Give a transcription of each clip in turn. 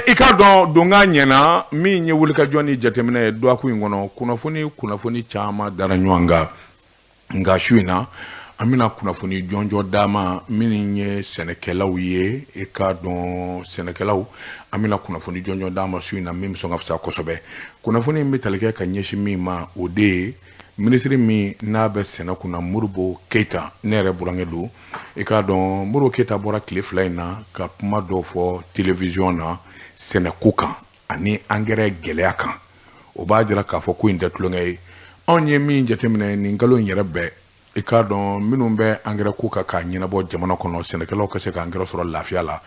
ika donga nyena mi nye wulika joni jatemine do aku ngono kunafuni chama dara nywanga nga shuina amina kunafuni jonjo dama mini nye senekelaw ye ika don senekelaw amina kunafuni jonjo dama shuina mimi songa fsa kosobe kunafuni mitalike ka nyeshi mima ode ministre mi nabe sena kuna Modibo Keita nere burangelu ika don Modibo Keita bora cliff line ka kuma do fo television na sena kuka ani angere geleaka o ba dira ka fo ko inde tulongay onye mi jatemine ni ngalo nyerebe ika don minumbe angere kuka ka nyina bo jamana kono sena kelo ka se ka angere soro lafia la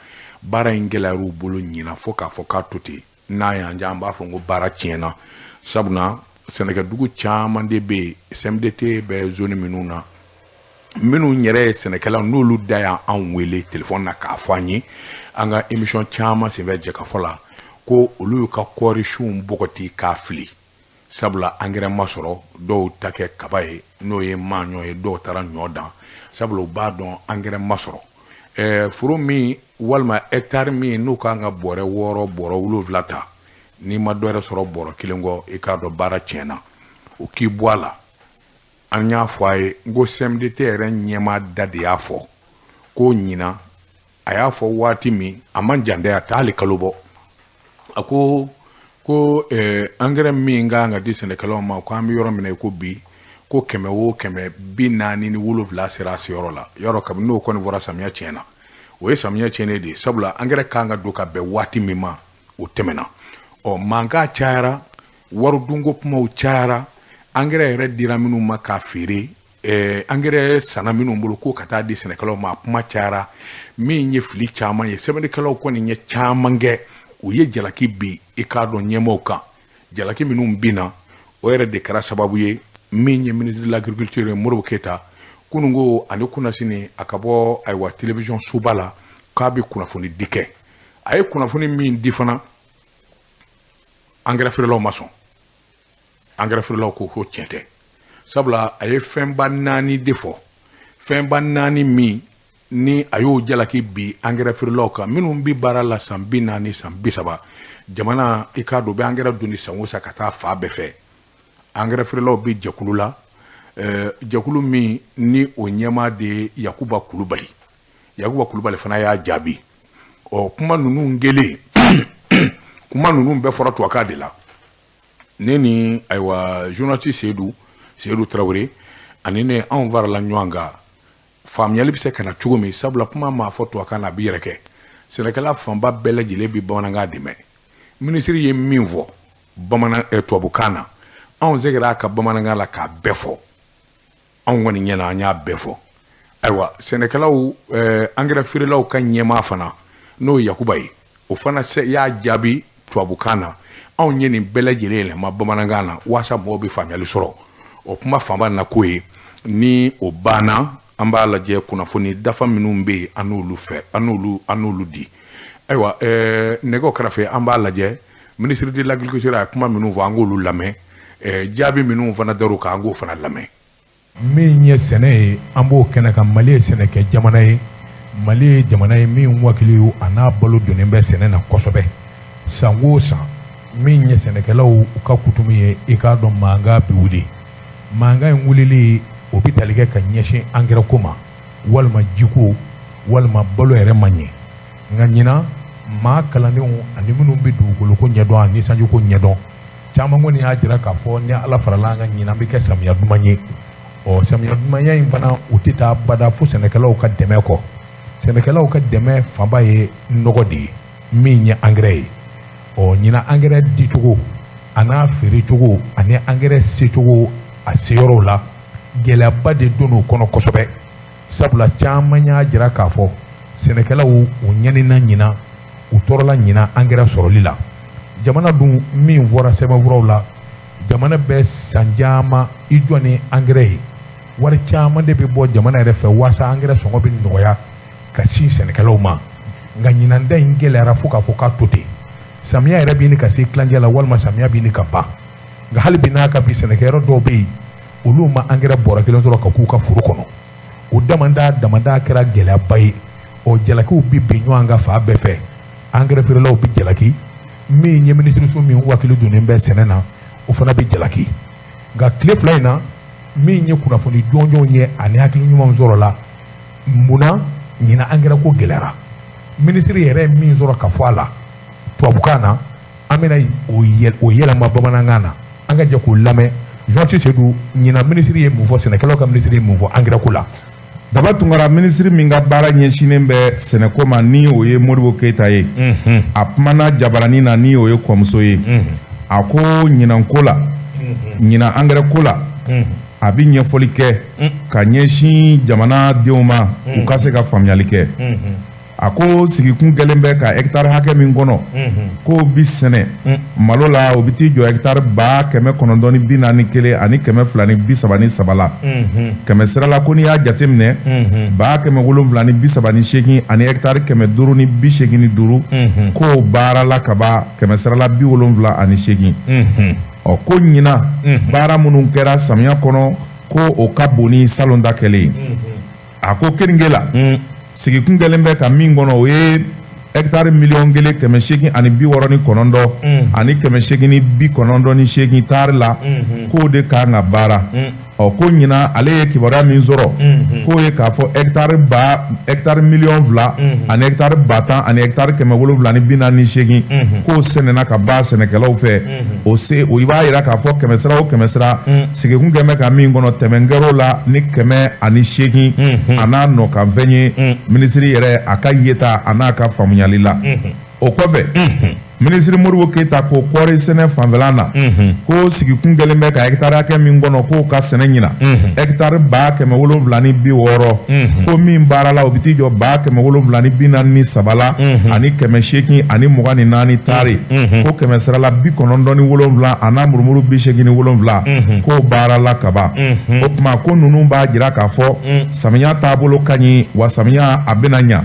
bara ingela ru bulu nyina fo ka tuti na ya njamba fo ngo bara tiena sabuna Sénégal dugu chaman de be SMDT be zone minuna minu nyere Sénégal nolu daya an wele téléphone na ka fanyi anga émission chama se veje ka fola ko olu ka correction bokoti ka fli sabla angere masoro do take kabaye no ye manyo e do tara nyoda sablo ba don angere masoro furo mi walma hectare mi no ka nga bore woro wulu vlata ni ma doere soro boro kilingo ikado bara chena o ki boala anya fwaye go SMDT ren nyema dadi afo ko nyina ayafo wati mi amanjande atali kalubo ako ko angere mi nga di Sénégal ma ko am yoro mine ko bi ko keme binani ni wulu vla sera yoro la yoro kam no ko ni vora samia chena we samia chene di sabula angere kanga doka be wati mi ma o temena o manga chara waru dungo puma o chara angere red dira minu maka fere angere sana minu mbulu ko kata di Sénégal ma puma chara mi nye fli chama ye Sénégal ko ni nye chamange o ye jalaki bi ikado nyemoka jalaki minu mbina o ere de kara sababu ye mi nye ministre de l'agriculture Modibo Keita kunungo ani kuna sini akabo aywa television subala kabi kunafuni dike ay kunafuni min difana engrais frelo maçon engrais frelo ko tiente sabla ay femba nani defo femba nani mi ni ayo jalaki bi engrais frelo ka minum bi barala sambi nani sambi saba jamana ikado be engrais duni sanwosa kata fa befe engrais frelo bi jakulula jakulu mi ni onyama de Yakuba Kulubali fana ya jabi o kuma nunu ngele kuma nunu be fora to akade la neni aywa journaliste Seydou Traoré anine an var la nyanga famiyali bi se kana chugumi sabla kuma ma foto akana bi yereke Sénégal famba bele jile bi bonanga dime ministre ye minvo bamana to bukana an zegera ka bamananga la ka befo an woni nyana anya befo aywa Sénégal engrais firelaw kan nyema fana no Yakubai o fana se ya jabi tuabukana an nyeni bele jilele ma bamanangana wasa mo bi famiyali soro o kuma famba na koyi ni o bana amba la je kuna foni dafa minumbe anulu di aywa nego krafe amba la je ministre de l'agriculture a kuma minu vangolu lame jabi minu fana daru ka ngo fana lame min ye sene ambo kena ka Mali sene ke jamana ye Mali jamana ye min wakili ana balo donen be sene na kosobe sango san min ye sene ke law ka kutumi ye ika do manga biwudi manga en wulili hôpital ke ka nyeshin angere kuma walma jiko walma balo ere manye nganyina ma kalane ani minnu be dugukolo ko ɲɛdɔn ani sanji ko ɲɛdɔn caman kɔni y'a jira k'a fɔ ni ala farala an ka ɲinan bɛ kɛ samiya duman ye samiya dumanya in fana u tɛ taa bada fo sɛnɛkɛlaw ka dɛmɛ kɔ sɛnɛkɛlaw ka dɛmɛ fanba ye nɔgɔ de ye min ye angɛrɛ ye ɲinan angɛrɛ dicogo a n'a feerecogo ani angɛrɛ secogo a seyɔrɔw la gɛlɛyaba de donn'o kɔnɔ kosɛbɛ sabula caman y'a jira k'a fɔ sɛnɛkɛlaw u ɲɛnina ɲinan u tɔɔrɔla ɲinan angɛrɛ sɔrɔli la jamana dun min fɔra sɛbɛnfuraw la jamana bɛ san caman i jɔ ni angɛrɛ ye wari caman de bɛ bɔ jamana yɛrɛ fɛ waasa angɛrɛ sɔngɔ bɛ nɔgɔya ka sin sɛnɛkɛlaw ma nka ɲinan da in gɛlɛyara fo k'a fɔ k'a to ten samiya yɛrɛ bɛ ɲini ka se tilancɛ la walima samiya bɛ ɲini ka ban nka hali bi n'a ka bi sɛnɛkɛyɔrɔ dɔw bɛ yen olu ma angɛrɛ bɔrɛ kelen sɔrɔ ka k'u ka foro kɔnɔ o damada kɛra gɛlɛyaba ye jalakiw bi bin ɲɔgɔn kan fan bɛɛ fɛ engrais feerelaw bi jalaki min ye ministre so min wakilu donnen bɛ sɛnɛ na o fana bɛ jalaki nka tile fila in na min ye kunnafoni jɔnjɔnw ye ani hakili ɲumanw sɔrɔ la munna ɲina engrais ko gɛlɛyara ministre yɛrɛ ye min sɔrɔ ka fɔ a la tubabukan na an bɛna o yɛlɛma bamanankan na an ka jɛ k'o lamɛn Jean Seydou ɲina ministre ye mun fɔ sɛnɛkɛlaw ka ministre ye mun fɔ engrais ko la. Daba Tunkara ministre min ka baara ɲɛsinnen bɛ sɛnɛko ma ni o ye Modibo Keyita ye a kumana Jabaranin na ni o ye kɔmuso ye a ko ɲinanko la ɲina engrais ko la a bɛ ɲɛfɔli kɛ ka ɲɛsin jamanadenw ma u ka se ka faamuyali kɛ a ko sigikun kɛlen bɛ ka hectare hakɛ min kɔnɔ k'o bi sɛnɛ malo la o bi t'i jɔ hectare 941 ani 233 la kɛmɛ sira la ko n'i y'a jateminɛ 738 ani hectare 585 k'o baara la ka ban kɛmɛ sira la 78 ɔ ko ɲina baara minnu kɛra samiya kɔnɔ ko o ka bon ni salon da kɛlen a ko keninge la sigikun kɛlen bɛ ka min kɔnɔ o ye hectare 1,869,000 ani 69 ani 898 tari la k'o de kan ka baara ɔ ko ɲina ale ye kibaruya min sɔrɔ k'o ye k'a fɔ hectare 1,000,000 ani hectare 10,000 ani hectare 748 k'o sɛnɛna ka ban sɛnɛkɛlaw fɛ o i b'a yira k'a fɔ kɛmɛ sira o kɛmɛ sira sigikun kɛlen bɛ ka min kɔnɔ tɛmɛnkɛr'o la ni 108 a n'a nɔ kan fɛn ye minisiri yɛrɛ a ka yeta a n'a ka faamuyali la o kɔfɛ ministre Modibo Keyita ko kɔɔri sɛnɛ fanfɛla na ko sigikun kɛlen bɛ ka hectare hakɛ min kɔnɔ k'o ka sɛnɛ ɲina hectare 7,760 ko min baara la o bi t'i jɔ 7,743 la ani 800 ani 24 tari ko kɛmɛ sira la 97 a n'a murumuru 87 k'o baara la ka ban o tuma ko ninnu b'a jira k'a fɔ samiya taabolo ka ɲi wa samiya a bɛna ɲa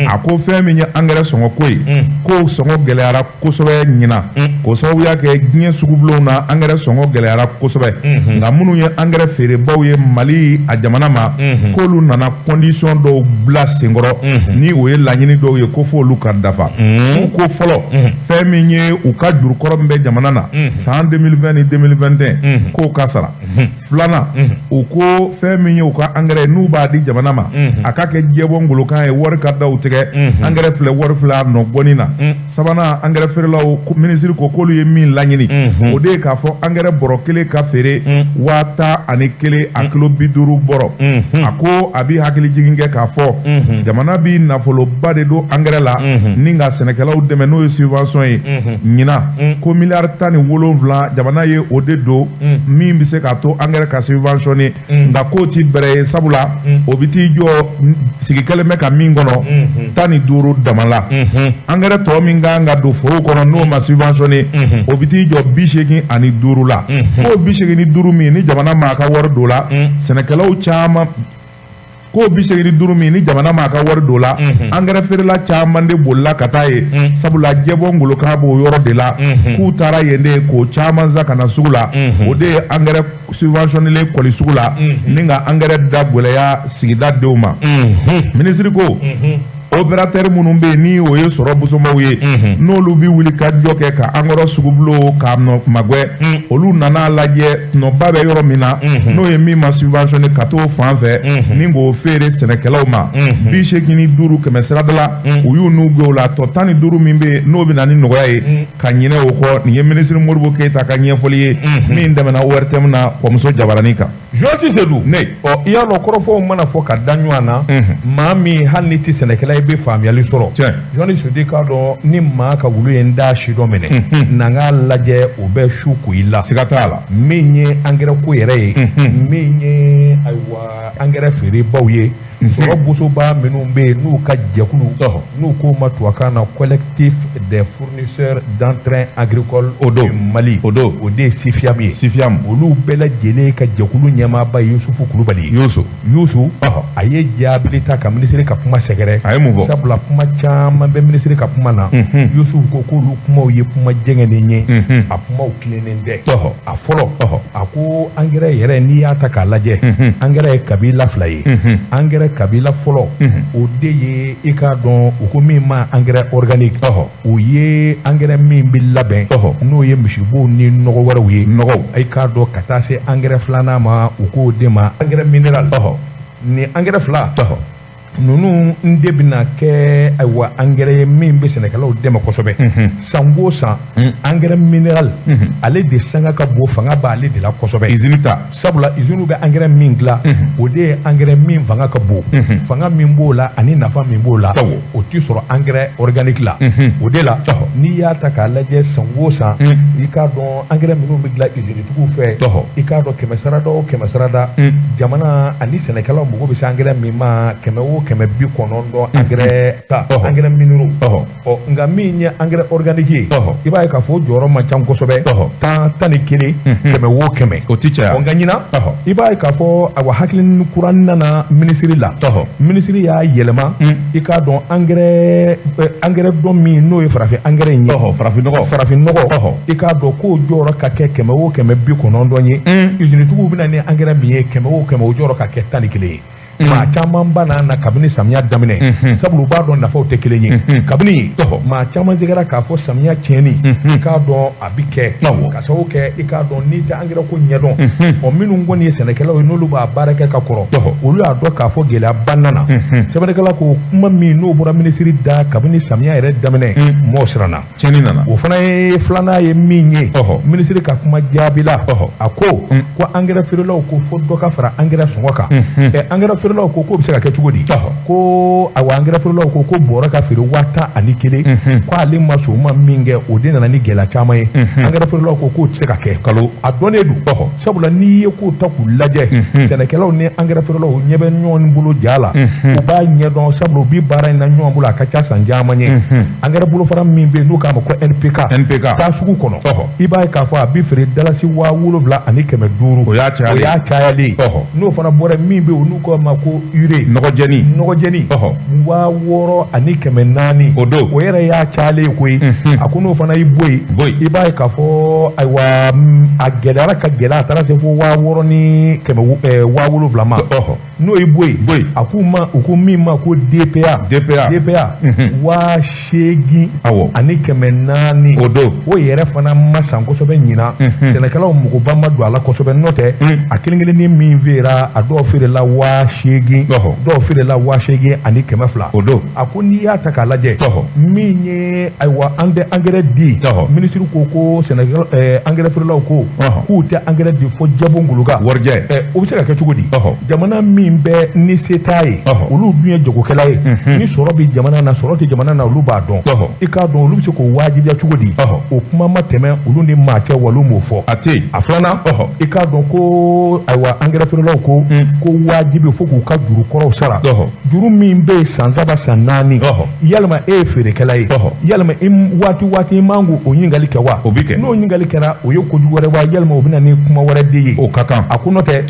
a ko fɛn min ye engrais sɔngɔ ko ye k'o sɔngɔ gɛlɛyara kosɛbɛ ɲina k'o sababuya kɛ diɲɛ sugubulonw na engrais sɔngɔ gɛlɛyara kosɛbɛ nka minnu ye engrais feerebaw ye Mali a jamana ma k'olu nana condition dɔw bila senkɔrɔ ni o ye laɲini dɔw ye ko f'olu ka dafa u ko fɔlɔ fɛn min ye u ka jurukɔrɔ min bɛ jamana na san 2020 ni 2021 k'o ka sara filanan u ko fɛn min ye u ka engrais n'u b'a di jamana ma a ka kɛ jɛbɔ ngolokan ye wari ka da u tigɛ engrais filɛ wari filɛ a nɔ bɔni na sabanan engrais feerelaw ministre ko k'olu ye min laɲini o de ye k'a fɔ engrais bɔrɔ kelen ka feere 10,001 a kilo 50 bɔrɔ a ko a bɛ hakili jigin kɛ k'a fɔ jamana bi nafoloba de don engrais la ni ka sɛnɛkɛlaw dɛmɛ n'o ye subvention ye ɲina ko miliyari 17 jamana ye o de don min bɛ se k'a to engrais ka subventionné nka k'o ti bɛrɛ ye sabula o bɛ t'i jɔ sigi kɛlen bɛ ka min kɔnɔ 15 dama la engrais tɔ min kan ka don foro kɔnɔ n'o ma subventionné o bɛ t'i jɔ 85 la k'o 85 min ni jamana m'a ka wari don la sɛnɛkɛlaw caman k'o 85 min ni jamana m'a ka wari don la engrais feerela caman de bolila ka taa ye sabula jɛbɔ ngolokan b'o yɔrɔ de la k'u taara yen de k'o caman san ka na sugu la o de ye engrais subventionné kɔli sugu la ni ka engrais da gɛlɛya sigida denw ma minisiri ko opérateur minnu bɛ yen ni o ye sɔrɔ busomaw ye n'olu bɛ wuli ka jɔ kɛ ka engrais sugubulo k'a nɔ magwɛ olu nana lajɛ nɔba bɛ yɔrɔ min na n'o ye min ma subventionné ka t'o fan fɛ ni k'o feere sɛnɛkɛlaw ma 85 kɛmɛ sirada la u y'u n'u gɛn o la tɔ 15 min bɛ yen n'o bɛ na ni nɔgɔya ye ka ɲinɛ o kɔ nin ye ministre Modibo Keyita ka ɲɛfɔli ye min tɛmɛna ORTM na kɔmuso Jabaranin kan. Jean Seydou ne ɔ i y'a dɔn kɔrɔfɔw mana fɔ ka da ɲɔgɔn na maa min hali ni tɛ sɛnɛkɛla i bɛ faamuyali sɔrɔ Jean Seydou k'a dɔn ni maa ka wulu ye n da si dɔ minɛ na k'a lajɛ o bɛ su ko i la siga t'a la min ye engrais ko yɛrɛ ye min ye ayiwa engrais feerebaw ye sɔrɔ bosoba minnu bɛ yen n'u ka jɛkulu n'u k'o ma tubabukan na collectif des fournisseurs d'entrées agricoles du Mali o de ye Sifiam ye olu bɛɛ lajɛlen ka jɛkulu ɲɛmaaba ye Yusufu Kulubali Yusu a ye jaabili ta ka minisiri ka kuma sɛgɛrɛ a ye mun fɔ sabula kuma caman bɛ minisiri ka kuma na Yusufu ko k'olu kumaw ye kuma jɛngɛnen ye a kumaw tilennen tɛ a fɔlɔ a ko engrais yɛrɛ n'i y'a ta k'a lajɛ engrais ye kabila fila ye engrais kabila fɔlɔ o de ye i k'a dɔn u ko min ma engrais organique o ye engrais min bɛ labɛn n'o ye misibow ni nɔgɔ wɛrɛw ye i k'a dɔn ka taa se engrais filanan ma u k'o de ma engrais minéral ni engrais fila ninnu n de bɛna kɛ ayiwa engrais min bɛ sɛnɛkɛlaw dɛmɛ kosɛbɛ san o san engrais minéral ale de sanga ka bon fanga b'ale de la kosɛbɛ usine ta sabula usine bɛ engrais min dilan o de ye engrais min fanga ka bon fanga min b'o la ani nafa min b'o la o tɛ sɔrɔ engrais organique la o de la n'i y'a ta k'a lajɛ san o san i k'a dɔn engrais minnu bɛ dilan usine tigiw fɛ i k'a dɔn kɛmɛ sarada o kɛmɛ sarada jamana ani sɛnɛkɛlaw mago bɛ se engrais min ma kɛmɛ o kɛmɛ 90 engrais ta engrais minéraux nka min ye engrais organique ye i b'a ye k'a fɔ jɔyɔrɔ man ca kosɛbɛ 11 kɛmɛ o kɛmɛ o tɛ caya nka ɲinan i b'a ye k'a fɔ awa hakilina kura nana minisiri la minisiri y'a yɛlɛma i k'a dɔn engrais dɔ min n'o ye farafin engrais ye farafin nɔgɔ i k'a dɔn k'o jɔyɔrɔ ka kɛ kɛmɛ o kɛmɛ 90 ye usine tigiw bɛna ni engrais min ye kɛmɛ o kɛmɛ o jɔyɔrɔ ka kɛ 11 ye maa caman ba na kabini samiya daminɛ sabu u b'a dɔn nafaw tɛ kelen ye kabini maa caman sigara k'a fɔ samiya tiɲɛni i k'a dɔn a bi kɛ ka sababu kɛ i k'a dɔn n'i tɛ engrais ko ɲɛdɔn minnu kɔni ye sɛnɛkɛlaw ye n'olu b'a baara kɛ ka kɔrɔ olu y'a dɔn k'a fɔ gɛlɛyaba nana sɛbɛnnikɛla ko kuma min n'o bɔra minisiri da kabini samiya yɛrɛ daminɛ mɔɔ siranna tiɲɛni nana o fana ye filanan ye min ye minisiri ka kuma jaabila a ko engrais feerelaw ko fo dɔ ka fara engrais sɔngɔ kan engrais feerelaw ko k'o bɛ se ka kɛ cogo di ko awa engrais feerelaw ko bɔrɔ ka feere 11 ko ale ma sɔn ma min kɛ o de nana ni gɛlɛya caman ye engrais feerelaw ko k'o tɛ se ka kɛ a dɔnnen don sabula n'i ye k'o ta k'u lajɛ sɛnɛkɛlaw ni engrais feerelaw ɲɛ bɛ ɲɔgɔn bolo ja la u b'a ɲɛdɔn sabula u bi baara in na ɲɔgɔn bolo a ka ca san caman ye engrais bolofara min bɛ yen n'o k'a ma ko NPK taa sugu kɔnɔ i b'a ye k'a fɔ a bi feere dalasi 7,500 o y'a cayalen n'o fana bɔra min bɛ yen n'u k'a ma ko urée nɔgɔjɛni 6,400 o don o yɛrɛ y'a cayalen koyi a ko n'o fana y'i bɔ yen i b'a ye k'a fɔ ayiwa a gɛlɛyara ka gɛlɛya a taara se fo 6,700 ma n'o y'i bɔ yen a k'u ko min ma ko DPA 8,400 o don o yɛrɛ fana ma san kosɛbɛ ɲinan sɛnɛkɛlaw magoba ma don a la kosɛbɛ n'o tɛ a kelen-kelennin min feerela a dɔw feerela 8,000 dɔw feerela 8,200 o don a ko n'i y'a ta k'a lajɛ min ye ayiwa engrais di minisiri ko sɛnɛkɛlaw engrais feerelaw ko k'u tɛ engrais di fo jabo ngoloka warijɛ o bɛ se ka kɛ cogo di jamana min bɛ ni se t'a ye olu dun ye jagokɛla ye ni sɔrɔ bɛ jamana na sɔrɔ tɛ jamana na olu b'a dɔn i k'a dɔn olu bɛ se k'o wajibiya cogo di o kuma ma tɛmɛ olu ni maa cɛ wa olu m'o fɔ a tɛ yen a filanan i k'a dɔn ko ayiwa engrais feerelaw ko wajibi fo k'u ka juru kɔrɔw sara juru min bɛ yen san 3 san 4 yalima e ye feerekɛla ye yalima waati i man k'o ɲininkali kɛ wa o bɛ kɛ n'o ɲininkali kɛra o ye kojugu wɛrɛ wa yalima o bɛ na ni kuma wɛrɛ de ye o ka kan a ko n'o tɛ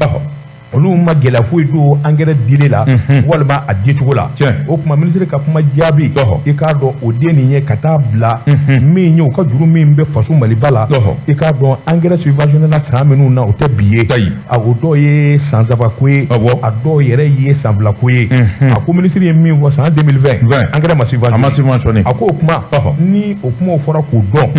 olu ma gɛlɛya foyi don engrais dili la walima a dicogo la o kuma minisiri ka kuma jaabi i k'a dɔn o den nin ye ka taa bila min ye u ka juru min bɛ faso maliba la i k'a dɔn engrais subventionné na san minnu na o tɛ bi ye o dɔw ye san 3 ko ye a dɔw yɛrɛ ye san 2 ko ye a ko minisiri ye min fɔ san 2020 engrais ma subventionné a ko o kuma ni o kumaw fɔra k'o dɔn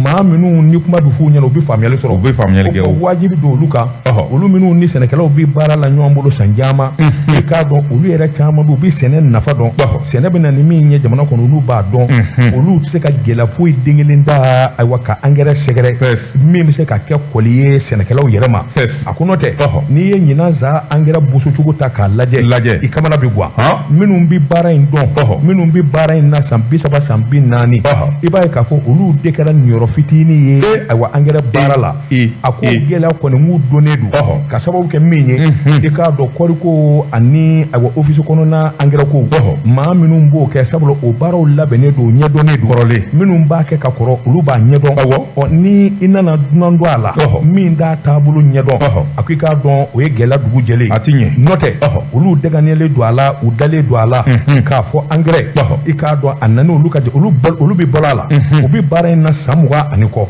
maa minnu ni kuma bɛ f'u ɲɛna u bɛ faamuyali sɔrɔ u bɛ faamuyali kɛ o wajibi don olu kan olu minnu ni sɛnɛkɛlaw bɛ baara la ɲɔgɔn bolo san caman i k'a dɔn olu yɛrɛ caman bɛ u bɛ sɛnɛ nafa dɔn sɛnɛ bɛ na ni min ye jamana kɔnɔ olu b'a dɔn olu tɛ se ka gɛlɛya foyi den kelen ta ayiwa ka engrais sɛgɛrɛ min bɛ se ka kɛ kɔli ye sɛnɛkɛlaw yɛrɛ ma a ko n'o tɛ n'i ye ɲinan zan engrais bosocogo ta k'a lajɛ i kamana bɛ guwan minnu bɛ baara in dɔn minnu bɛ baara in na san 30 san 40 i b'a ye k'a fɔ olu de kɛra niyɔrɔ fitinin ye ayiwa engrais baara la a ko gɛlɛya kɔni m'u donnen don ka sababu kɛ min ye i k'a dɔn kɔriko ani ayiwa office kɔnɔna engrais ko maa minnu b'o kɛ sabula o baaraw labɛnnen don ɲɛdɔnnen don kɔrɔlen minnu b'a kɛ ka kɔrɔ olu b'a ɲɛdɔn ni i nana dunan don a la min t'a taabolo ɲɛdɔn a ko i k'a dɔn o ye gɛlɛya dugu jɛlen a ti ɲɛ n'o tɛ olu dɛgɛniyalen don a la u dalen don a la k'a fɔ engrais i k'a dɔn a nani olu ka olu bɛ balo a la u bɛ baara in na san 20 ani kɔ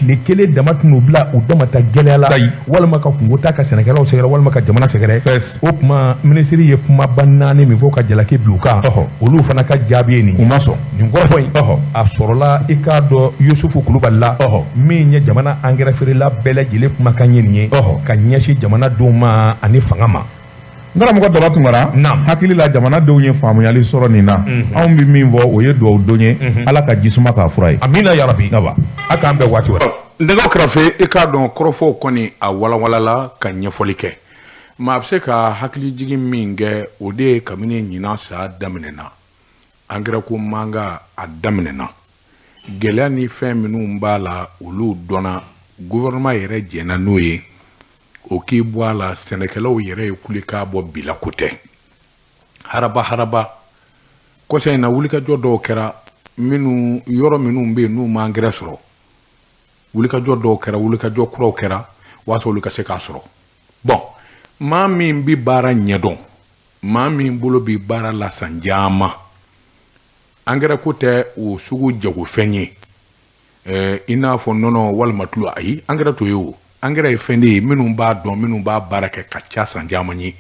tile kelen dama tɛn'u bila u dama ta gɛlɛya la walima ka kungo ta ka sɛnɛkɛlaw sɛgɛrɛ walima ka jamana sɛgɛrɛ o tuma minisiri ye kumaba 4 min fɔ ka jalaki bi u kan olu fana ka jaabi ye nin u ma sɔn nin kɔrɔfɔ in a sɔrɔla i k'a dɔn Yusufu Kulubali la min ye jamana engrais feerela bɛɛ lajɛlen kumakan ye nin ye ka ɲɛsin jamana denw ma ani fanga ma. N karamɔgɔ Daba Tunkara hakili la jamana denw ye faamuyali sɔrɔ nin na anw bɛ min fɔ o ye dugawu don ye Ala ka jisuma k'a fura ye. Amina yarabi a k'an bɛɛ waati wɛrɛ. Nɛgɛw kɛrɛfɛ i k'a dɔn kɔrɔfɔw kɔni a walawalala ka ɲɛfɔli kɛ maa bɛ se ka hakili jigin min kɛ o de ye kabini ɲinan sa daminɛna engrais ko manka a daminɛna gɛlɛya ni fɛn minnu b'a la olu dɔnna gouvernement yɛrɛ jɛnna n'o ye o k'i bɔ a la sɛnɛkɛlaw yɛrɛ ye kule k'a bɔ bila ko tɛ haraba kɔsa in na wulikajɔ dɔw kɛra minnu yɔrɔ minnu bɛ yen n'u ma engrais sɔrɔ wulikajɔ dɔw kɛra wulikajɔ kuraw kɛra waasa olu ka se k'a sɔrɔ bon maa min bi baara ɲɛdɔn maa min bolo bi baara la san caman engrais ko tɛ o sugu jagofɛn ye i n'a fɔ nɔnɔ walima tulo ayi engrais to ye o engrais ye fɛn de ye minnu b'a dɔn minnu b'a baara kɛ ka ca san caman ye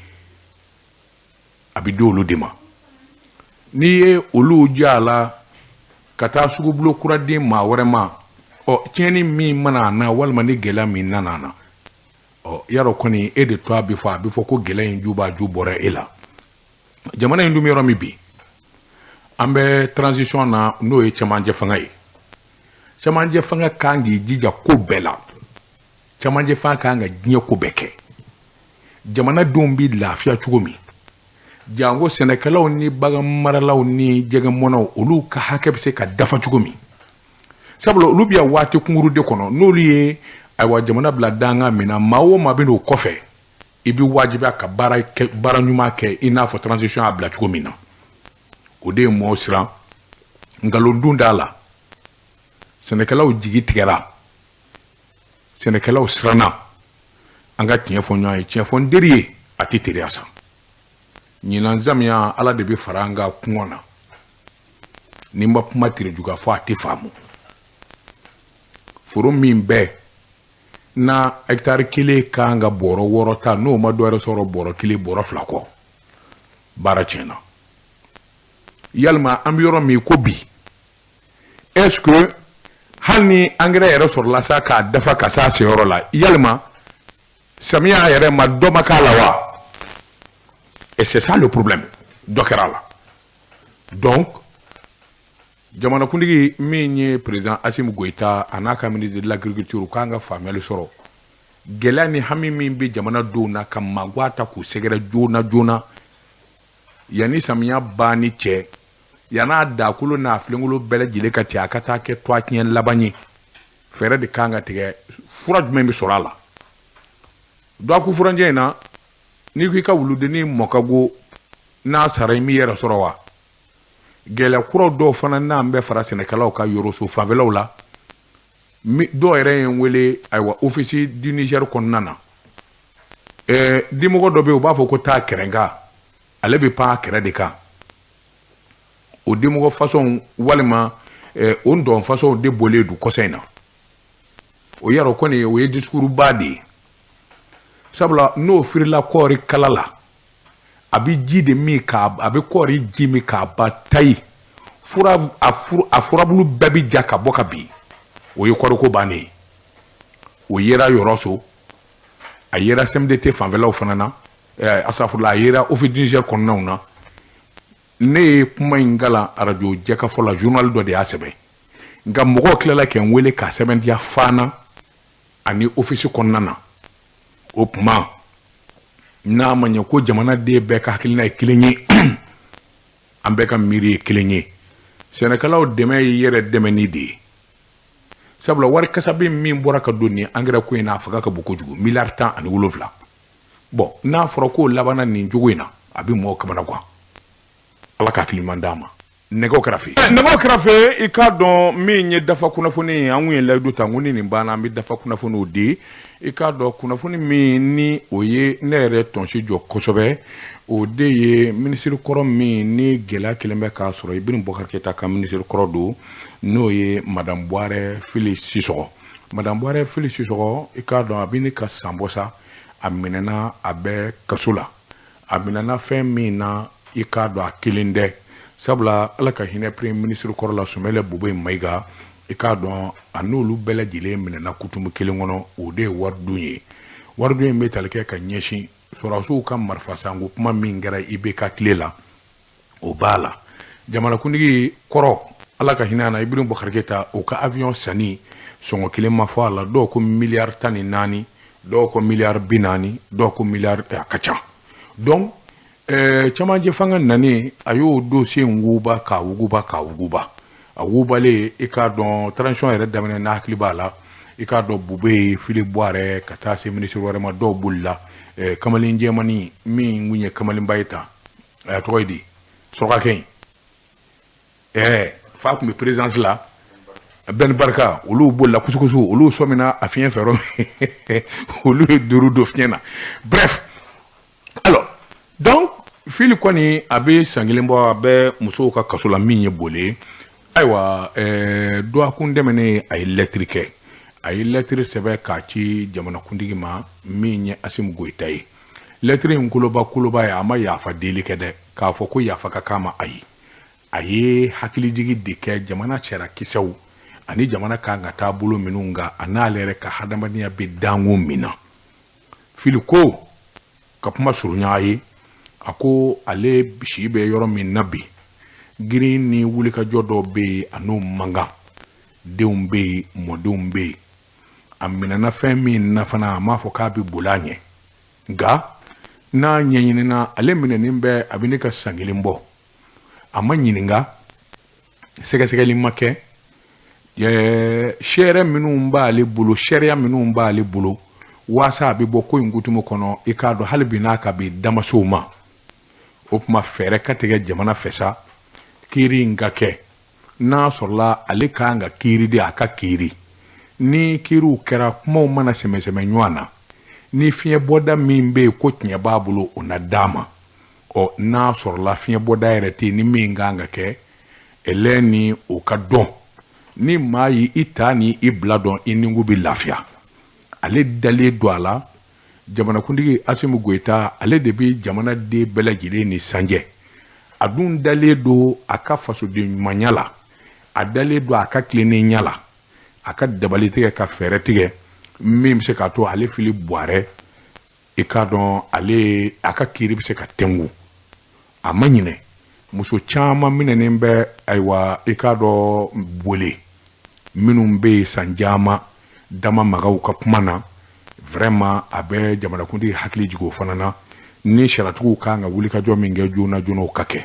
a bɛ di olu de ma n'i ye olu ja la ka taa sugubulo kura di maa wɛrɛ ma tiɲɛni min mana na walima ni gɛlɛya min nana na yarɔ kɔni e de to a bɛ fɔ ko gɛlɛya in ju b'a ju bɔra e la jamana in dun bɛ yɔrɔ min bi an bɛ transition na n'o ye cɛmancɛ fanga ye cɛmancɛ fanga kan k'i jija ko bɛɛ la cɛmancɛ fanga kan ka diɲɛ ko bɛɛ kɛ jamana denw bɛ lafiya cogo min jango sɛnɛkɛlaw ni bagan maralaw ni jɛgɛmɔnaw olu ka hakɛ bɛ se ka dafa cogo min sabula olu bɛ waati kunkuru de kɔnɔ n'olu ye ayiwa jamana bila danga min na maa o maa bɛ n'o kɔfɛ i bɛ wajibiya ka baara ɲuman kɛ i n'a fɔ transition y'a bila cogo min na o de ye mɔɔw siran nkalon dun d'a la sɛnɛkɛlaw jigi tigɛra sɛnɛkɛlaw siranna an ka tiɲɛ fɔ ɲɔgɔn ye tiɲɛ fɔ n teri ye a tɛ teriya sa ɲinan zamiya ala de bɛ fara an ka kɔngɔ na ni n ma kuma terijuga fɔ a tɛ faamu foro min bɛɛ na hectare 1 kan ka bɔrɔ 6 ta n'o ma dɔ wɛrɛ sɔrɔ bɔrɔ 1 bɔrɔ 2 kɔ baara tiɲɛna yalima an bɛ yɔrɔ min ko bi est ce que hali ni engrais yɛrɛ sɔrɔla sa k'a dafa ka s'a seyɔrɔ la yalima samiya yɛrɛ ma dɔ ma k'a la wa et c'est ça le problème dɔ kɛra la donc jamanakuntigi min ye président Assimi Goïta a n'a ka ministre de l'agriculture k'an ka faamuyali sɔrɔ gɛlɛya ni hami min bɛ jamana denw na ka mago ta k'u sɛgɛrɛ joona yanni samiya banni cɛ yan'a dakolo n'a filenkolo bɛɛ lajɛlen ka cɛ a ka taa kɛ toitiɲɛ laban ye fɛɛrɛ de kan ka tigɛ fura jumɛn bɛ sɔrɔ a la dɔku furanjɛ in na n'i ko i ka wuludennin mɔkago n'a sara i m'i yɛrɛ sɔrɔ wa gɛlɛya kuraw dɔw fana n'an bɛ fara sɛnɛkɛlaw ka yɔrɔso fanfɛlaw la dɔw yɛrɛ ye n wele ayiwa office du Niger kɔnɔna na dimɔgɔ dɔ bɛ yen u b'a fɔ ko taa kɛrɛnka ale bɛ pan kɛrɛ de kan o dimɔgɔ façon walima o ndɔn façon de bɔlen don kɔsɛ in na o yɛrɛ kɔni o ye discours ba de ye sabula n'o firila kɔɔri kala la a bɛ ji de min k'a a bɛ kɔɔri ji min k'a ba tayi a furabulu bɛɛ bɛ ja ka bɔ ka bin o ye kɔɔriko bannen ye o yera yɔrɔ so a yera CMDT fanfɛlaw fana na asafurula a yera office du Niger kɔnɔnaw na ne ye kuma in kala radio jɛka fɔla journal dɔ de y'a sɛbɛn nka mɔgɔw tilala kɛ n wele k'a sɛbɛntiya Fana ani office kɔnɔna na o tuma n'a ma ɲɛ ko jamanaden bɛɛ ka hakilina ye kelen ye an bɛɛ ka miiri ye kelen ye sɛnɛkɛlaw dɛmɛ ye yɛrɛ dɛmɛni de ye sabula wari kasabi min bɔra ka don ni engrais ko in na a fanga ka bon kojugu miliyari 17 bon n'a fɔra ko labanna nin cogo in na a bɛ mɔgɔw kamana gan ala ka hakili ɲuman d'a ma nɛgɛw kɛrɛfɛ i k'a dɔn min ye dafa kunnafoni ye an kun ye layidu ta n ko ni nin banna an bɛ dafa kunnafoniw di i k'a dɔn kunnafoni min ni o ye ne yɛrɛ tɔnsi jɔ kosɛbɛ o de ye minisiri kɔrɔ min ni gɛlɛya kelen bɛ k'a sɔrɔ Ibrim Boubacar Keïta ka minisiri kɔrɔ don n'o ye madame Buwarɛ Fili Sisɔgɔ madame Boire Félix Soro i k'a dɔn a bɛ ne ka san bɔ sa a minɛna a bɛ kaso la a minɛna fɛn min na i k'a dɔn a kelen dɛ sabula ala ka hinɛ premier ministre kɔrɔ la Sumɛlɛ Bobo Mayiga i k'a dɔn a n'olu bɛɛ lajɛlen minɛna kutumu kelen kɔnɔ o de ye waridun ye waridun in bɛ tali kɛ ka ɲɛsin sɔrɔdasiw ka marifa sanko kuma min kɛra IBK tile la o b'a la jamanakuntigi kɔrɔ ala ka hinɛ na Ibrahim Boubacar Keïta o ka avion sanni sɔngɔ kelen ma fɔ a la dɔw ko miliyari 14 dɔw ko miliyari 40 dɔw ko miliyari a ka ca donc camancɛ fanga nani a y'o dossier wuguba k'a wuguba a wugubalen i k'a dɔn transition yɛrɛ daminɛ n'a hakili b'a la i k'a dɔn Bube Philippe Boire ka taa se ministre wɛrɛ ma dɔw bolila kamalen jɛmani min kun ye kamalenba ye tan a tɔgɔ ye di Surakakɛ fa tun bɛ présidence la Ben Barka olu bolila kusukusu olu sɔmina a fiɲɛ fɛ yɔrɔ olu ye duuru do fiɲɛ na bref alors donc fili kɔni a bɛ san kelen bɔ a bɛ musow ka kaso la min ye boli ayiwa dɔgɔkun tɛmɛnen a ye lɛtiri kɛ a ye lɛtiri sɛbɛn k'a ci jamanakuntigi ma min ye Asimu Goyita ye lɛtiri in koloba ye a ma yafa deli kɛ dɛ k'a fɔ ko yafa ka k'a ma ayi a ye hakilijigi de kɛ jamana cɛra kisɛw ani jamana kan ka taa bolo minnu kan a n'ale yɛrɛ ka hadamadenya bɛ dango min na fili ko ka kuma surunya a ye a ko ale si bɛ yɔrɔ min na bi girin ni wulikajɔ dɔw bɛ yen a n'o mankan denw bɛ yen mɔdenw bɛ yen a minɛna fɛn min na fana a m'a fɔ k'a bɛ boli a ɲɛ nka n'a ɲɛɲinina ale minɛnen bɛ a bɛ ne ka san kelen bɔ a ma ɲininka sɛgɛsɛgɛli ma kɛ sariya minnu b'ale bolo waasa a bɛ bɔ ko in kutumu kɔnɔ i k'a dɔn hali bi n'a ka bɛ damasow ma o tuma fɛɛrɛ ka tigɛ jamana fɛ sa kiiri in ka kɛ n'a sɔrɔla ale kan ka kiiri de a ka kiiri ni kiiriw kɛra kumaw mana sɛmɛsɛmɛ ɲɔgɔn na ni fiɲɛ bɔda min bɛ yen ko tiɲɛ b'a bolo o na d'a ma n'a sɔrɔla fiɲɛ bɔda yɛrɛ tɛ yen ni min kan ka kɛ ɛlɛ ni o ka dɔn ni maa yi i ta ni i bila dɔn i nikun bɛ lafiya ale dalen don a la jamanakuntigi Asimu Goyita ale de bɛ jamanaden bɛɛ lajɛlen ni sanjɛ a dun dalen don a ka fasoden ɲumanya la a dalen don a ka tilennenya la a ka dabali tigɛ ka fɛɛrɛ tigɛ min bɛ se k'a to ale Philippe Boire i k'a dɔn ale a ka kiiri bɛ se ka tɛngu a ma ɲinɛ muso caman minɛnen bɛ ayiwa i k'a dɔn bole minnu bɛ yen san caman dama magaw ka kuma na vraiment a bɛ jamanakuntigi hakili jigin o fana na ni sariyatigiw kan ka wulikajɔ min kɛ joona joona o ka kɛ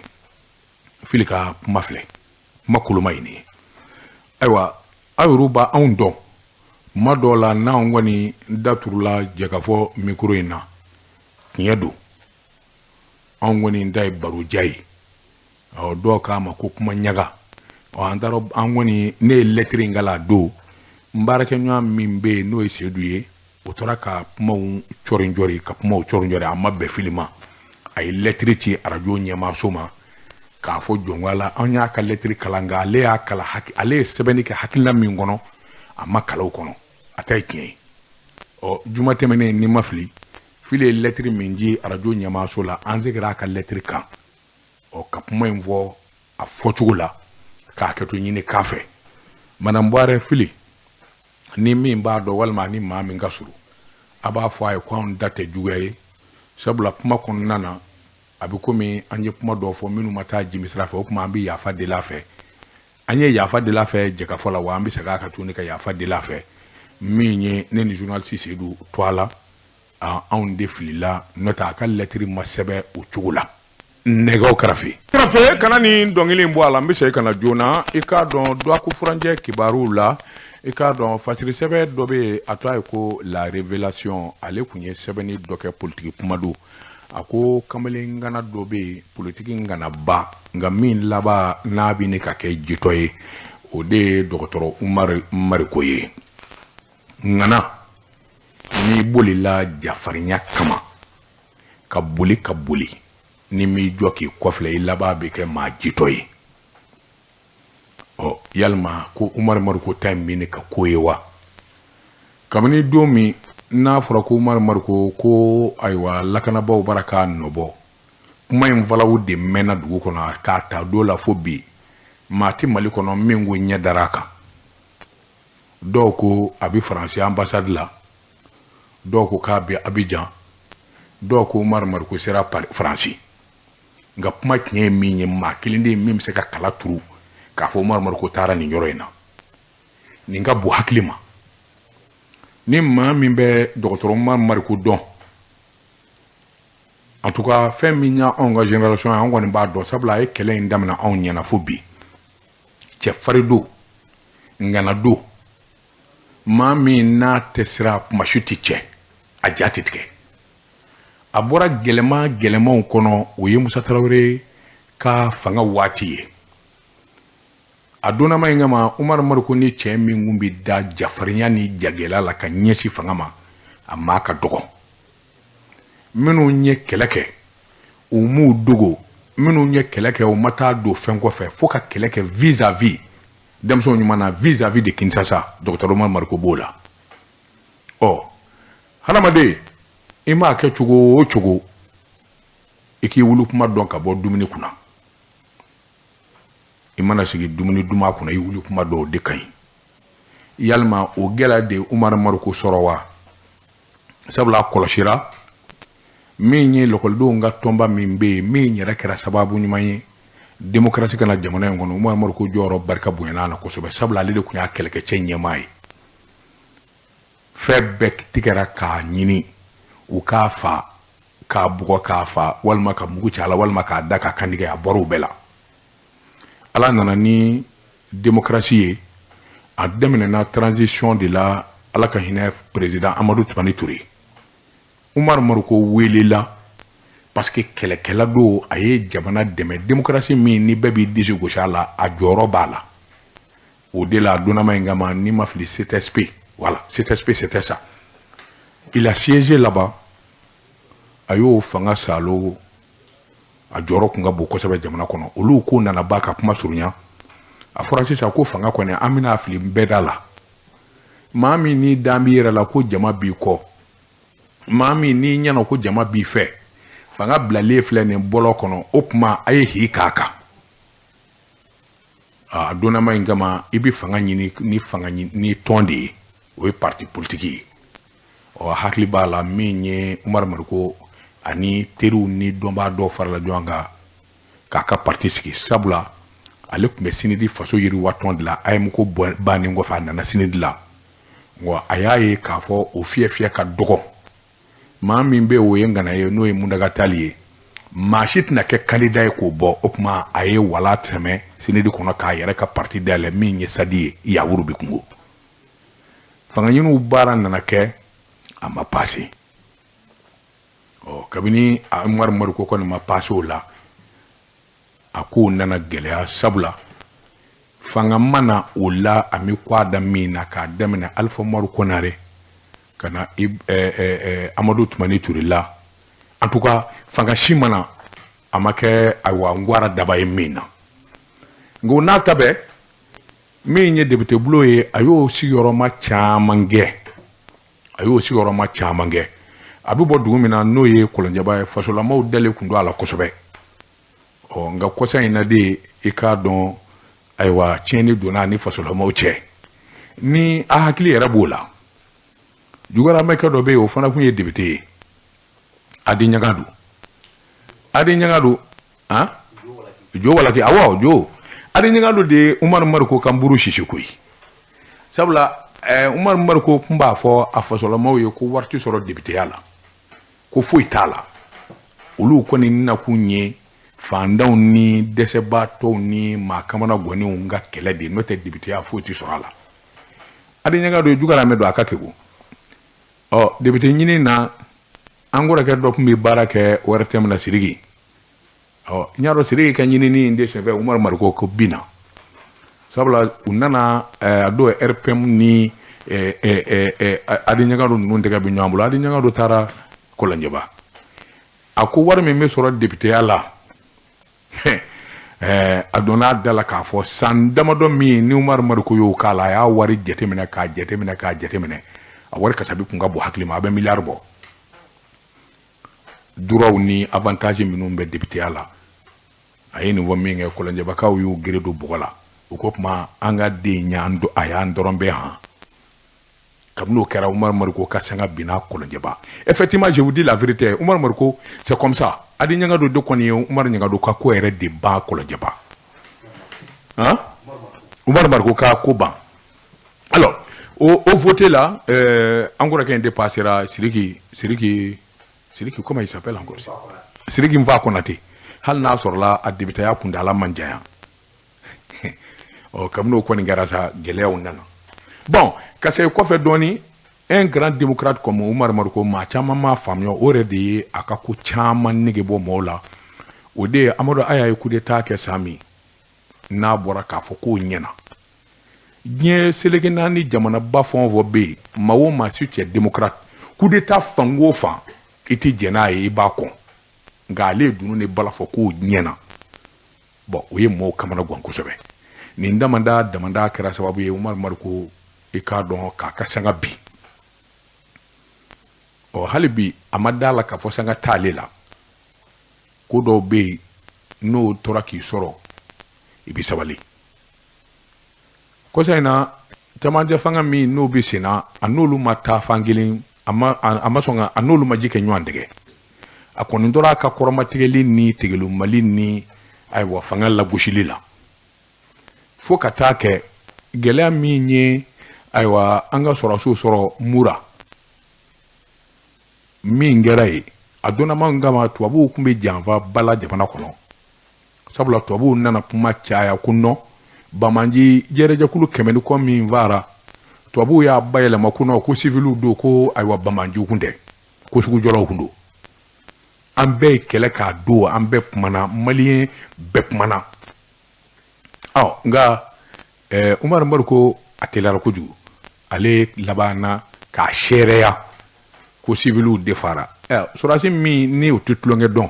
fili ka kuma filɛ kuma koloma ye nin ye ayiwa aw yɛrɛw b'anw dɔn kuma dɔw la n'anw kɔni daturula jɛkafɔ mikoro in na tiɲɛ don anw kɔni da ye baroja ye dɔw k'a ma ko kuma ɲaga an taara an kɔni ne ye lɛtiri in kala a don n baarakɛɲɔgɔn min bɛ yen n'o ye Seydou ye o tora ka kumaw cɔrinjɔri a ma bɛn fili ma a ye lɛtiri ci arajo ɲɛmaaso ma k'a fɔ jɔngo la an y'a ka lɛtiri kalan nka ale y'a kalan ale ye sɛbɛnni kɛ hakilina min kɔnɔ a ma kalan o kɔnɔ a ta ye tiɲɛ ye juma tɛmɛnen ni ma fili fili ye lɛtiri min di arajo ɲɛmaaso la an seginna a ka lɛtiri kan ka kuma in fɔ a fɔcogo la k'a kɛ to ɲini k'a fɛ madame Boire fili ni min b'a dɔn walima ni maa min ka surun a b'a fɔ a ye ko anw da tɛ juguya ye sabula kuma kɔnɔna na a bɛ komi an ye kuma dɔw fɔ minnu ma taa jimi sira fɛ o kuma an bɛ yafa deli a fɛ an ye yafa deli a fɛ jɛkafɔ la wa an bɛ segin a kan tuguni ka yafa deli a fɛ min ye ne ni journaliste Seydou to a la anw de filila n'o tɛ a ka lɛtiri ma sɛbɛn o cogo la nɛgɛw kɛrɛfɛ kana nin dɔnkili in bɔ a la n bɛ segin ka na joona i k'a dɔn Duwaku Furanjɛ kibaruw la i k'a dɔn fasiri sɛbɛn dɔ bɛ yen a to a ye ko la révélation ale tun ye sɛbɛnni dɔ kɛ politiki kuma don a ko kamalen ngana dɔ bɛ yen politiki ngana ba nka min laban n'a bɛ ne ka kɛ jitɔ ye o de ye dɔgɔtɔrɔ Umaru Mariko ye ngana n'i bolila jafarinya kama ka boli ni m'i jɔ k'i kɔfilɛ i laban bɛ kɛ maa jitɔ ye yalima ko Umaru Mariko ta in bɛ ne ka ko ye wa kabini don min n'a fɔra ko Umaru Mariko ko ayiwa lakanabaw bara k'a nɔbɔ kuma in valaw de mɛnna dugu kɔnɔ k'a ta don la fo bi maa ti Mali kɔnɔ min ko ɲɛ dar'a kan dɔw ko a bɛ Faransi ambassade la dɔw ko k'a bɛ Abidjan dɔw ko Umaru Mariko sera Faransi nka kuma tiɲɛ ye min ye maa kelen de ye min bɛ se ka kala turu k'a fɔ Umaru Mariko taara nin yɔrɔ in na nin ka bon hakili ma ni maa min bɛ dɔgɔtɔrɔ Umaru Mariko dɔn en tout cas fɛn min y'a anw ka génération ye an kɔni b'a dɔn sabula a ye kɛlɛ in daminɛ anw ɲɛna fo bi cɛfarin don ngana don maa min n'a tɛ sira kumasi tɛ cɛ a ja tɛ tigɛ a bɔra gɛlɛmanw kɔnɔ o ye Musa Tarawele ka fanga waati ye a donnama in kama Umaru Mariko ni cɛ min kun bɛ da jafarinya ni jagɛla la ka ɲɛsin fanga ma a maa ka dɔgɔ minnu ye kɛlɛ kɛ u m'u dogo minnu ye kɛlɛ kɛ u ma taa don fɛn kɔfɛ fo ka kɛlɛ kɛ vis-à-vis denmisɛnw ɲuman na vis-à-vis de Kinshasa dɔgɔtɔrɔ Umaru Mariko b'o la hadamaden i m'a kɛ cogo o cogo i k'i wuli kuma dɔn ka bɔ dumuni kunna i mana sigi dumuni duma kunna i wuli kuma dɔn o de ka ɲi yalima o gɛlɛya de Umaru Mariko sɔrɔ wa sabula a kɔlɔsira min ye lakɔlidenw ka tɔnba min bɛ yen min yɛrɛ kɛra sababu ɲuman ye démocratie kana jamana in kɔnɔ Umaru Mariko jɔyɔrɔ barika bonyana na kosɛbɛ sabula ale de tun y'a kɛlɛkɛcɛ ɲɛmaa ye fɛn bɛɛ tigɛra k'a ɲini u k'a fa k'a bugɔ k'a fa walima ka mugu ci a la walima k'a da k'a kantigɛ a bɔra o bɛɛ la ala nana ni démocratie ye a daminɛna transition de la ala ka hinɛ président Amadou Toumani Touré Umaru Mariko welela parce que kɛlɛkɛla don a ye jamana dɛmɛ démocratie min ni bɛɛ b'i disi gosi a la a jɔyɔrɔ b'a la o de la a donnama in kama ni ma fili CTSP voilà CTSP c'était ça il a siégé là-bas a y'o fanga salo a jɔyɔrɔ kun ka bon kosɛbɛ jamana kɔnɔ olu ko nana ba ka kuma surunya a fɔra sisan ko fanga kɔni an bɛna fili bɛɛ da la maa min ni dan b'i yɛrɛ la ko jama b'i kɔ maa min n'i ɲɛna ko jama b'i fɛ fanga bilalen filɛ nin bɔlɔ kɔnɔ o kuma a ye hi k'a kan a donnama in kama i bɛ fanga ɲini ni tɔn de ye o ye parti politique ye hakili b'a la min ye Umaru Mariko ani teriw ni dɔnbaa dɔw farala ɲɔgɔn kan k'a ka parti sigi sabula ale tun bɛ sinidi faso yiriwa tɔn de la AM ko bannen kɔfɛ a nana sinidi la wa a y'a ye k'a fɔ o fiyɛ ka dɔgɔ maa min bɛ o ye ngana ye n'o ye Mundaga Tali ye maa si tɛna kɛ candidat ye k'o bɔ o tuma a ye wala tɛmɛ sinidi kɔnɔ k'a yɛrɛ ka parti dayɛlɛ min ye Sadi ye Yawuru bi kungo fanga ɲiniw baara nana kɛ a ma passé kabini Umaru Mariko kɔni ma passé o la a ko nana gɛlɛya sabula fanga mana o la a mi ko a da min na k'a daminɛ Alpha Umaru Konare kana Amadou Toumani Touré la en tout cas fanga si mana a ma kɛ ayiwa ngwara daba ye min na nka o n'a ta bɛɛ min ye député bulo ye a y'o sigiyɔrɔma caman kɛ a bɛ bɔ dugu min na n'o ye Kɔlɔnjɛba ye fasolamaw dalen kun don a la kosɛbɛ nka kɔsa in na de i k'a dɔn ayiwa tiɲɛni donna ni fasolamaw cɛ ni a hakili yɛrɛ b'o la jugaramɛkɛ dɔ bɛ yen o fana kun ye député ye Adi Ɲagadu Jo Walaki awɔ Jo Adi Ɲagadu de Umaru Mariko ka nburu sisi koyi sabula Umaru Mariko kun b'a fɔ a fasolamaw ye ko wari tɛ sɔrɔ députéya la ko foyi t'a la olu kɔni nakun ye fandanw ni dɛsɛbaatɔw ni maa kamana gɔnenw ka kɛlɛ de n'o tɛ députéya foyi tɛ sɔrɔ a la Adi Ɲagadu jugaramɛ don a ka kɛko député ɲini na an kɔrɔkɛ dɔ tun bɛ baara kɛ ORTM na Siriki n y'a dɔn Siriki ka ɲinini in de senfɛ Umaru Mariko ko binna sabula u nana a dɔw RPM ni Adi Ɲagadu ninnu tɛgɛ bɛ ɲɔgɔn bolo Adi Ɲagadu taara Kɔlɔnjɛba a ko wari min bɛ sɔrɔ députéya la a donna a da la k'a fɔ san damadɔ min ni Umaru Mariko y'o k'a la a y'a wari jateminɛ k'a jateminɛ a wari kasabi kun ka bon hakili ma a bɛ miliyari bɔ droit ni avantage minnu bɛ député la a ye nin fɔ min kɛ kɔlɔnjɛbakaw y'u gere don bɔgɔ la u ko kuma an ka den ɲa a y'an dɔrɔn bɛɛ han kabini o kɛra Umar Mariko ka sanga bina kɔlɔnjɛba effectivement je vous dis la vérité Umar Mariko c'est comme ça adi ɲanga do de kɔni ye Umar ɲanga do ka ko yɛrɛ de ban kɔlɔnjɛba hein Umar Mariko ka ko ban alors au voté là encore qu'un dépassera Siriki comment il s'appelle encore Siriki Mva Konate hal n'a sɔrɔla a debitaya kundala manjaya kabini o kɔni kɛra sa gɛlɛyaw nana bon ka se kɔfɛ dɔɔni un grand démocrate comme Umar Mariko maa caman ma faamuya o yɛrɛ de ye a ka ko caman nege bɔ mɔɔw la o de ye Amadu Aya ye coup d'état kɛ san min n'a bɔra k'a fɔ k'o ɲɛna diɲɛ seleke naani jamanaba fɛn o fɛn bɛ yen maa o maa si tu es démocrate coup d'état fan o fan i tɛ jɛn n'a ye i b'a kɔn nka ale ye dunun de bala fɔ k'o ɲɛna bon o ye mɔɔw kamana gan kosɛbɛ nin damanda kɛra sababu ye Umar Mariko i k'a dɔn k'a ka sanga bi hali bi a ma d'a la k'a fɔ sanga t'ale la ko dɔw bɛ yen n'o tora k'i sɔrɔ i bɛ sabali kɔsa in na camancɛ fanga min n'o bɛ sen na a n'olu ma taa fan kelen a ma sɔn ka a n'olu ma ji kɛ ɲɔgɔn tigɛ a kɔni tora a ka kɔrɔmatigɛli ni tigɛlumali ni ayiwa fanga lagosili la fo ka taa kɛ gɛlɛya min ye ayiwa an ka sɔrɔsiw sɔrɔ mura min kɛra ye a donnama kama tubabuw tun bɛ janfa bala jamana kɔnɔ sabula tubabuw nana kuma caya ko nɔ bamanji jɛrɛjɛkulu 100 ni kɔ min fara tubabuw y'a bayɛlɛma ko nɔ ko civiliw don ko ayiwa bamanjiw kun tɛ ko sugujɔlaw kun don an bɛɛ ye kɛlɛ k'a don an bɛɛ kumana maliyɛn bɛɛ kumana nka Umar Mariko a teliyara kojugu ale labanna k'a seereya ko civiliw defara sɔrɔdasi min ni o tɛ tulonkɛ dɔn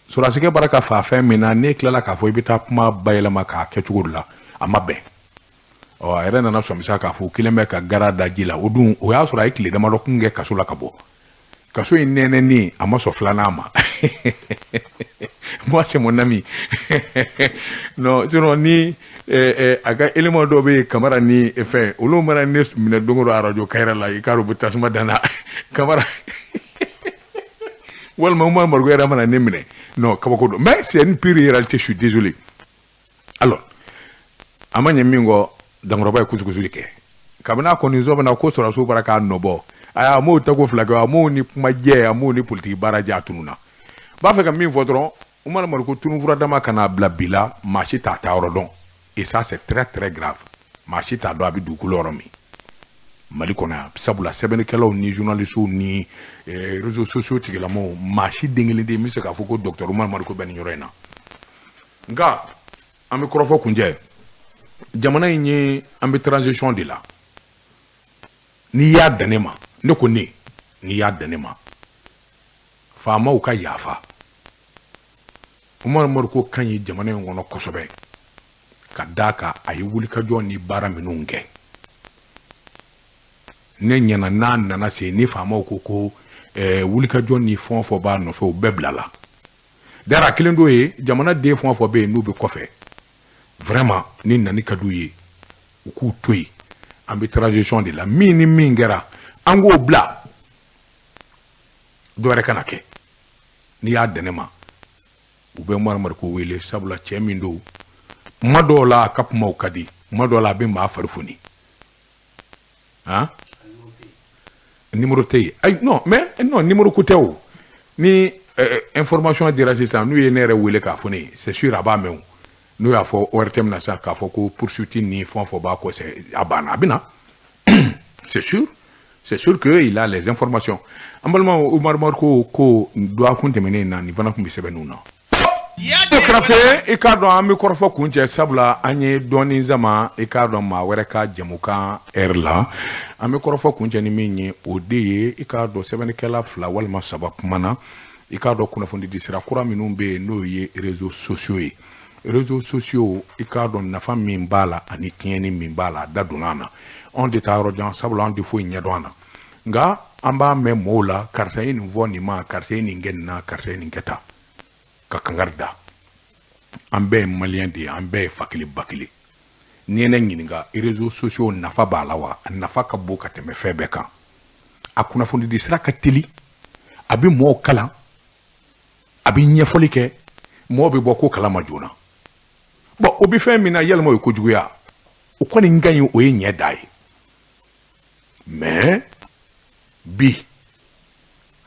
sɔrɔdasikɛ bara ka fa fɛn min na ne tilala k'a fɔ i bɛ taa kuma bayɛlɛma k'a kɛ cogo la a ma bɛn a yɛrɛ nana sɔmisa k'a fɔ kelen bɛ ka gara da ji la o dun o y'a sɔrɔ a ye tile damadɔ kun kɛ kaso la ka bɔ kaso in nɛnɛni a ma sɔn filanan ma moi c'est mon ami non sinon ni a ka élément dɔ bɛ yen Kamara ni fɛn olu mana ne minɛ don o don arajo kayira la i k'a dɔn u bɛ tasuma danna Kamara walima Umar Mariko yɛrɛ mana ne minɛ non kabako don mais c'est une pure réalité je suis désolé alors a ma ɲɛ min kɔ dankɔrɔba ye kusukusuli kɛ kabini a kɔni sɔn bɛna ko sɔrɔsiw bara k'a nɔbɔ a m'o tako fila kɛ a m'o ni kuma jɛ a m'o ni politiki baara jɛ a tununa b'a fɛ ka min fɔ dɔrɔn Umar Mariko tunufura dama kana bila bi la maa si t'a ta yɔrɔ dɔn et ça c'est très très grave maa si t'a dɔn a bɛ dugukolo yɔrɔ min Mali kɔnɔ yan sabula sɛbɛnnikɛlaw ni journalistes ni réseaux sociaux tigilamɔgɔw maa si den kelen de ye n bɛ se k'a fɔ ko docteur Umar Mariko bɛ nin yɔrɔ in na nka an bɛ kɔrɔfɔ kuncɛ jamana in ye an bɛ transition de la n'i y'a dan ne ma ne ko ne n'i y'a dan ne ma faamaw ka yafa Umar Mariko kan ye jamana in kɔnɔ kosɛbɛ ka d'a kan a ye wulikajɔ ni baara minnu kɛ ne ɲɛna n'a nana se ni faamaw ko wulikajɔ ni fɛn o fɛn b'a nɔfɛ o bɛɛ bila la d'ailleurs a kelen dɔ ye jamana den fɛn o fɛn bɛ yen n'u bɛ kɔfɛ vraiment ni nani ka d'u ye u k'u to yen an bɛ transition de la min ni min kɛra an k'o bila dɔ wɛrɛ kana kɛ n'i y'a dan ne ma u bɛ Umar Mariko wele sabula cɛ min don kuma dɔw la a ka kumaw ka di kuma dɔw la a bɛ maa fari foni numéro tɛ yen ayi non mais non numéro ko tɛ o ni information dira sisan n'u ye ne yɛrɛ wele k'a fɔ ne ye c'est sûr a b'a mɛn o n'u y'a fɔ ORTM na sisan k'a fɔ ko poursuite ni fɛn o fɛn b'a kɔ c'est a banna a bɛ na c'est sûr que il a les informations an balima Umar Mariko ko dɔgɔkun kun tɛmɛnen na nin fana tun bɛ sɛbɛnninw na o kɛrɛfɛ i k'a dɔn an bɛ kɔrɔfɔ kun cɛ sabula an ye dɔɔnin zama i k'a dɔn maa wɛrɛ ka jamukan heure la an bɛ kɔrɔfɔ kun cɛ ni min ye o de ye i k'a dɔn sɛbɛnnikɛla 2 walima 3 kumana i k'a dɔn kunnafoni di sira kura minnu bɛ yen n'o ye réseaux sociaux ye réseaux sociaux i k'a dɔn nafa min b'a la ani tiɲɛni min b'a la a da donna an na anw de taa yɔrɔ jan sabula an de foyi ɲɛdɔn an na nka an b'a mɛn mɔɔw la karisa ye nin fɔ nin ma karisa ye nin kɛ nin na karisa ye nin kɛ tan ka kangari da an bɛɛ ye maliyɛn de ye an bɛɛ ye fa kelen ba kelen n'i ye ne ɲininka réseaux sociaux nafa b'a la wa a nafa ka bon ka tɛmɛ fɛn bɛɛ kan a kunnafonidi sira ka teli a bɛ mɔɔw kalan a bɛ ɲɛfɔli kɛ mɔɔw bɛ bɔ ko kalama joona bon o bɛ fɛn min na yalima o ye kojuguya o kɔni ka ɲi o ye ɲɛ da ye mais bi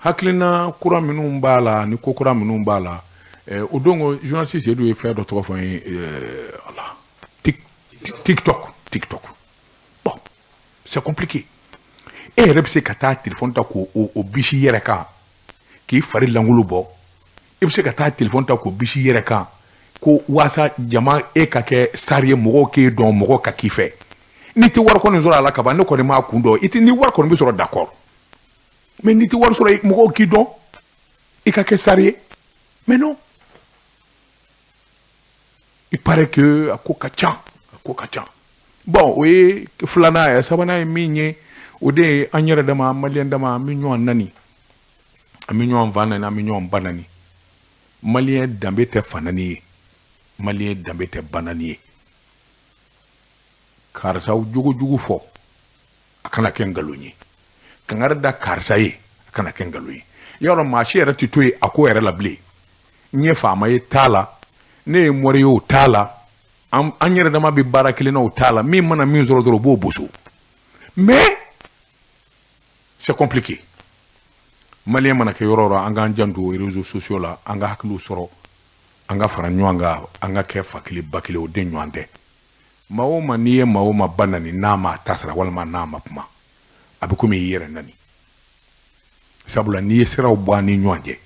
hakilina kura minnu b'a la ni ko kura minnu b'a la o don journaliste Seydou ye fɛn dɔ tɔgɔ fɔ n ye TikTok bon c'est compliqué e yɛrɛ bɛ se ka taa téléphone ta k'o bisi yɛrɛ kan k'i fari langolo bɔ e bɛ se ka taa téléphone ta k'o bisi yɛrɛ kan ko waasa jama e ka kɛ sari ye mɔgɔw k'e dɔn mɔgɔ ka k'i fɛ n'i tɛ wari kɔni sɔrɔ a la ka ban ne kɔni m'a kun dɔn ni wari kɔni bɛ sɔrɔ d'accord mais n'i tɛ wari sɔrɔ mɔgɔw k'i dɔn i ka kɛ sari ye mais non il paraît que a ko ka ca bon o ye filanan ye sabanan ye min ye o de ye an yɛrɛ dama maliyɛn dama an bɛ ɲɔgɔn nani an bɛ ɲɔgɔn fa nani an bɛ ɲɔgɔn ba nani maliyɛn danbe tɛ fa nani ye maliyɛn danbe tɛ ba nani ye karisa jogojugu fɔ a kana kɛ nkalon ye kangari da karisa ye a kana kɛ nkalon ye yɔrɔ maa si yɛrɛ tɛ to yen a ko yɛrɛ la bilen n ye faama ye t'a la ne ye mɔri ye o t'a la an yɛrɛ dama bɛ baara kelen na o t'a la min mana min sɔrɔ dɔrɔn o b'o boso mais c'est compliqué maliyɛn mana kɛ yɔrɔ o yɔrɔ an k'an janto réseaux sociaux la an ka hakiliw sɔrɔ an ka fara ɲɔgɔn kan an ka kɛ fa kelen ba kelen o de ɲɔgɔn tɛ maa o maa n'i ye maa o maa ba nani n'a ma tasira walima n'a ma kuma a bɛ komi i yɛrɛ nani sabula n'i ye siraw bɔ an ni ɲɔgɔn cɛ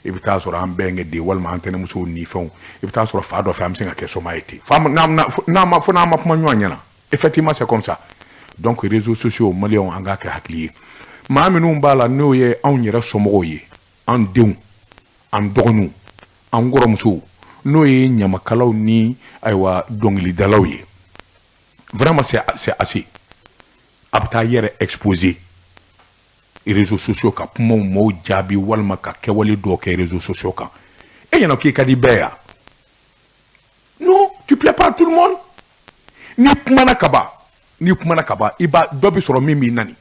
i bɛ taa sɔrɔ an bɛɛ ye den walima an tɛnɛmusow ni fɛnw i bɛ taa sɔrɔ fa dɔ fɛ an bɛ se ka kɛ soma ye ten n'a ma kuma ɲɔgɔn ɲɛna effectivement c'est comme ça donc réseaux sociaux maliyɛnw an k'a kɛ hakili ye maa minnu b'a la n'o ye anw yɛrɛ somɔgɔw ye an denw an dɔgɔninw an kɔrɔmusow n'o ye ɲamakalaw ni ayiwa dɔnkilidalaw ye vraiment c'est assez a bɛ taa yɛrɛ exposer réseaux sociaux ka kumaw maaw jaabi walima ka kɛwale dɔw kɛ réseaux sociaux kan e ɲɛna k'i ka di bɛɛ ya non tu plais pas à tout le monde n'i kumana ka ban i b'a dɔ bi sɔrɔ min b'i nani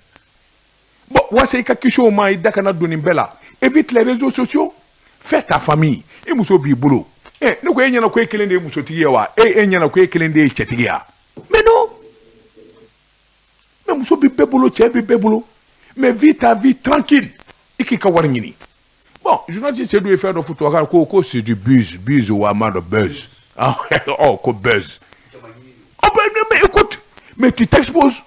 bon waasa i ka kisi o ma i da kana don nin bɛɛ la évite les réseaux sociaux fais ta famille i muso b'i bolo ne ko e ɲɛna ko e kelen de ye musotigi ye wa e ɲɛna ko e kelen de ye cɛtigi ya mais non mais muso bɛ bɛɛ bolo cɛ bɛ bɛɛ bolo mais vis ta vie tranquille i k'i ka wari ɲini bon journaliste Seydou ye fɛn dɔ fɔ tubabukan ko c'est du buzz wa ma dɔ buzz ko buzz mais écoute mais tu t'exposes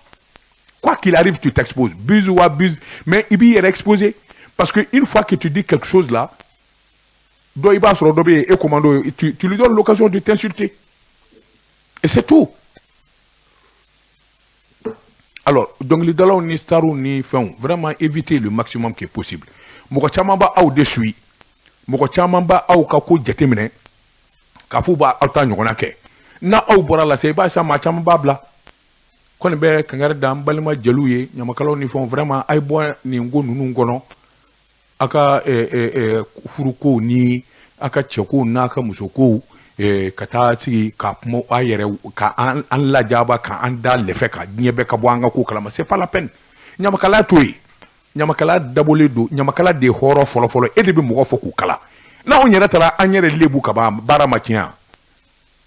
quoi qu'il arrive tu t'exposes buzz wa buzz mais il b'i yɛrɛ exposer parce que une fois que tu dis quelque chose là dɔ i b'a sɔrɔ dɔ bɛ yen e commando tu lui donnes l'occasion de t'insulter et c'est tout. Alors, dɔnkilidalaw ni starw ni fɛnw vraiment éviter le maximum qui est possible mɔgɔ caman b'aw de suit mɔgɔ caman b'aw ka ko jateminɛ k'a fɔ b'aw ta ɲɔgɔnna kɛ n'aw bɔra la sisan i b'a ye maa caman b'a bila kɔni bɛ kangari da an balima jeliw ye ɲamakalaw ni fɛnw vraiment a ye bɔ nin ko ninnu kɔnɔ a ka furukow ni a ka cɛkow n'a ka musokow ka taa sigi ka kuma a yɛrɛ ka an lajaba ka an da lɛfɛ ka diɲɛ bɛɛ ka bɔ an ka ko kalama c'est pas la peine ɲamakala to yen ɲamakala dabɔlen don ɲamakala de ye hɔrɔn fɔlɔfɔlɔ e de bɛ mɔgɔ fɔ k'u kala n'anw yɛrɛ taara an yɛrɛ lebu ka ban baara ma tiɲɛ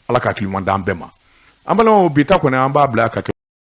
ala ka hakili ɲuman d'an bɛɛ ma an balimaw bi ta kɔni an b'a bila ka kɛ